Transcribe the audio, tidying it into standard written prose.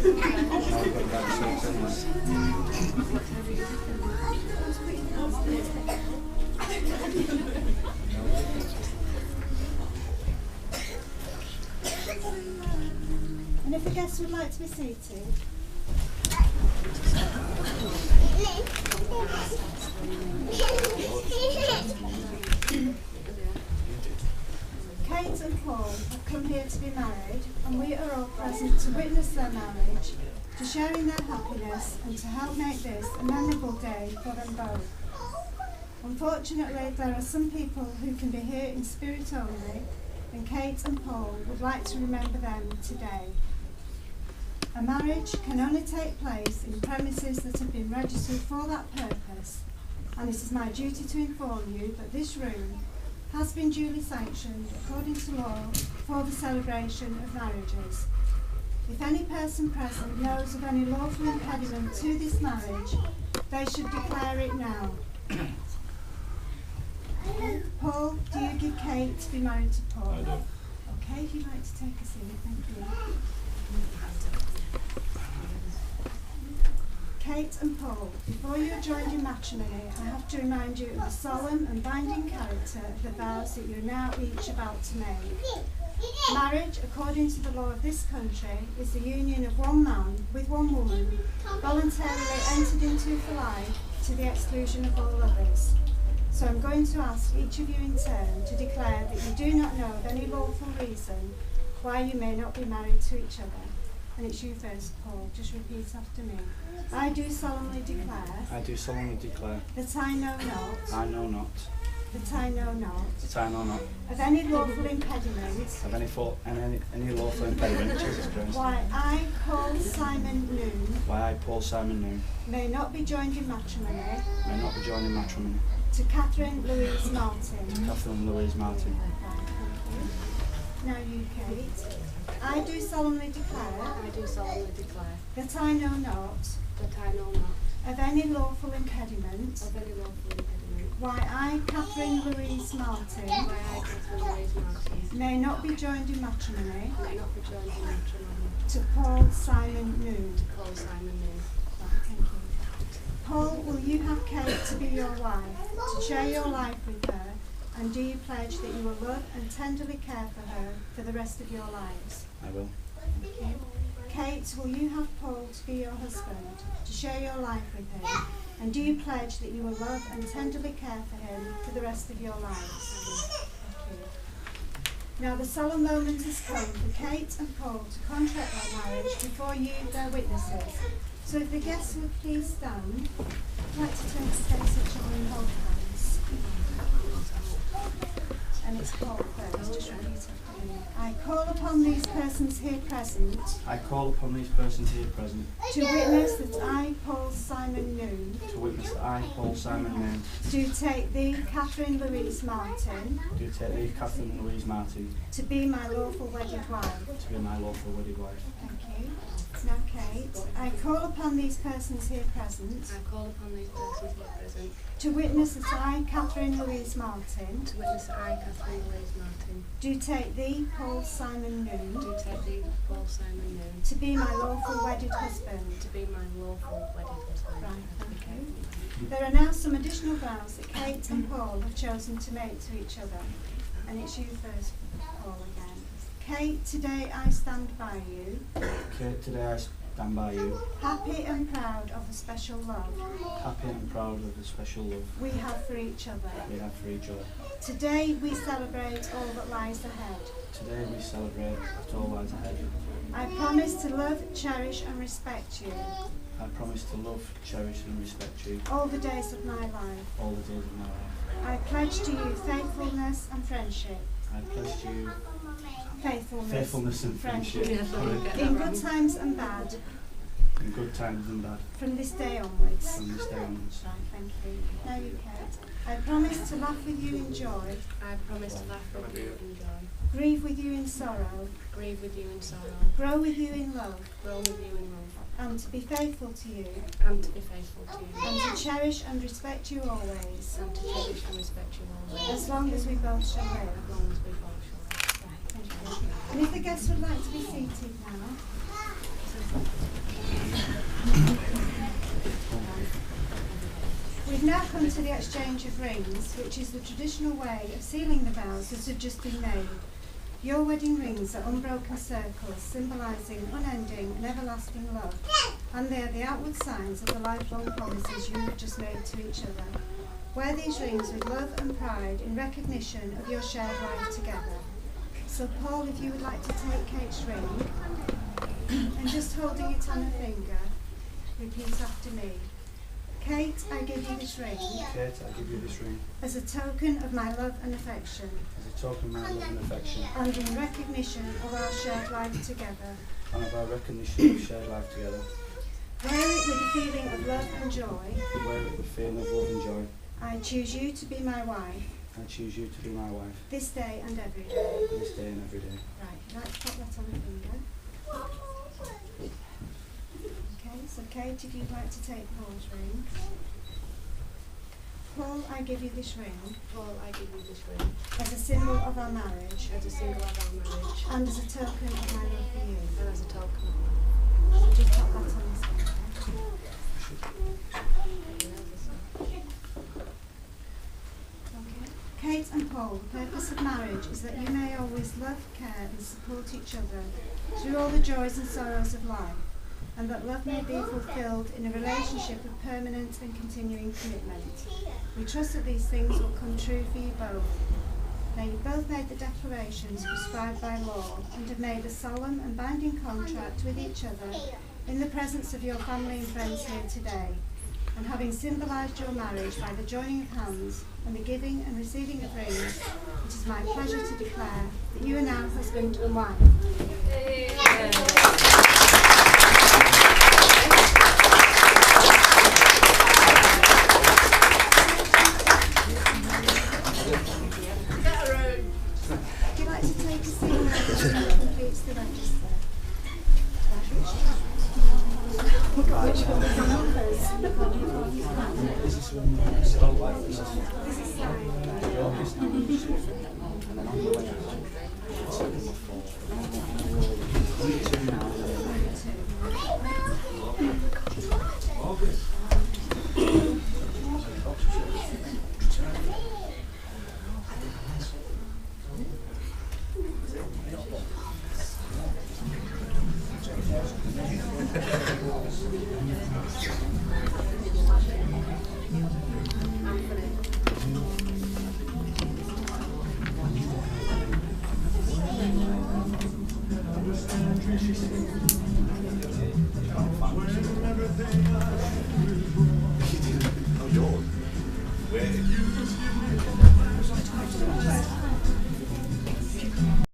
And if the guests would like to be seated. Kate and Paul have come here to be married, and we are all present to witness their marriage, to share in their happiness, and to help make this a memorable day for them both. Unfortunately, there are some people who can be here in spirit only, and Kate and Paul would like to remember them today. A marriage can only take place in premises that have been registered for that purpose, and it is my duty to inform you that this room has been duly sanctioned according to law for the celebration of marriages. If any person present knows of any lawful impediment to this marriage, they should declare it now. Paul, do you give Kate to be married to Paul? I do. Okay, if you'd like to take a seat, thank you. Kate and Paul, before you are joined in matrimony, I have to remind you of the solemn and binding character of the vows that you are now each about to make. Marriage, according to the law of this country, is the union of one man with one woman, voluntarily entered into for life to the exclusion of all others. So I'm going to ask each of you in turn to declare that you do not know of any lawful reason why you may not be married to each other. And it's you first, Paul. Just repeat after me. I do solemnly declare. I do solemnly declare. That I know not. I know not. That I know not. That I know not. Of any lawful impediment. Of any lawful impediment. Jesus Christ. Why I, Paul Simon Noon. Why I, Paul Simon Noon. May not be joined in matrimony. May not be joined in matrimony. To Catherine Louise Martin. To Catherine Louise Martin. Now you, Kate. I do solemnly declare. I do solemnly declare. That I know not. That I know not. Of any lawful impediment. Of any lawful impediment. Why I, Catherine Louise Martin. Why I, Catherine Louise Martin. May not be joined in matrimony. May not be joined in matrimony. To Paul Simon Noon. To Paul Simon Noon. Right, thank you. Paul, will you have Kate to be your wife, to share your life with her, and do you pledge that you will love and tenderly care for her for the rest of your lives? I will. Thank you. Kate, will you have Paul to be your husband, to share your life with him, and do you pledge that you will love and tenderly care for him for the rest of your lives? Thank you. Now the solemn moment has come for Kate and Paul to contract their marriage before you, their witnesses. So if the guests would please stand, I'd like to turn to face each other and hold hands. And it's Paul first, just repeat after me. I call upon these persons here present. I call upon these persons here present. To witness that I, Paul Simon Noon. To witness that I, Paul Simon Noon. Do take thee, Catherine Louise Martin. Do take thee, Catherine Louise Martin. To be my lawful wedded wife. To be my lawful wedded wife. Thank you. Now, Kate, I call upon these persons here present. I call upon these persons here present. To witness that I, Catherine Louise Martin. To witness that I, Catherine Louise Martin. Do take thee, Paul Simon Noon. Do take thee, Paul Simon Noon. To be my lawful wedded husband. To be my lawful wedded husband. Right, thank you. There are now some additional vows that Kate and Paul have chosen to make to each other. And it's you first, Paul, again. Kate, today I stand by you. Kate, today I stand by you. Happy and proud of the special love. Happy and proud of the special love we have for each other. we have for each other. Today we celebrate all that lies ahead. Today we celebrate that all lies ahead. I promise to love, cherish and respect you. I promise to love, cherish and respect you all the days of my life. all the days of my life. I pledge to you faithfulness and friendship. I pledge to you faithfulness and friendship. In good times and bad. In good times and bad. From this day onwards. From this day onwards. Right, thank you. Now you, Kate. I promise to laugh with you in joy. I promise to laugh with you in joy. Grieve with you in sorrow. Grieve with you in sorrow. Grow with you in love. Grow with you in love. And to be faithful to you. And to be faithful to you. And to cherish and respect you always. And to cherish and respect you always. As long as we both shall live. As long as we both shall live. Right, thank you. And if the guests would like to be seated now. come to the exchange of rings, which is the traditional way of sealing the vows that have just been made. Your wedding rings are unbroken circles, symbolising unending and everlasting love, and they are the outward signs of the lifelong promises you have just made to each other. Wear these rings with love and pride in recognition of your shared life together. So Paul, if you would like to take Kate's ring, and just holding it on her finger, repeat after me. Kate, I give you this ring. Kate, I give you this ring as a token of my love and affection, as a token of my love and affection, and in recognition of our shared life together. and of our recognition of shared life together. Wear it with a feeling of love and joy. Wear it with a feeling of love and joy. I choose you to be my wife, I choose you to be my wife, this day and every day. this day and every day. Right, you'd like to pop that on the finger. Okay, so Kate, if you'd like to take Paul's ring. Paul, I give you this ring Paul, I give you this ring as a symbol of our marriage as a symbol of our marriage and as a token of my love for you. and as a token of my love. So just pop that on this finger. Okay. Kate and Paul, the purpose of marriage is that you may always love, care and support each other through all the joys and sorrows of life, and that love may be fulfilled in a relationship of permanent and continuing commitment. We trust that these things will come true for you both. Now you've both made the declarations prescribed by law and have made a solemn and binding contract with each other in the presence of your family and friends here today. And having symbolised your marriage by the joining of hands and the giving and receiving of rings, it is my pleasure to declare that you are now husband and wife. Would you like to take a seat now that completes the register? This is when I still like this. This is signed. And then on the way out, it's like number 4. Only 2 now. Oh, yours. Where?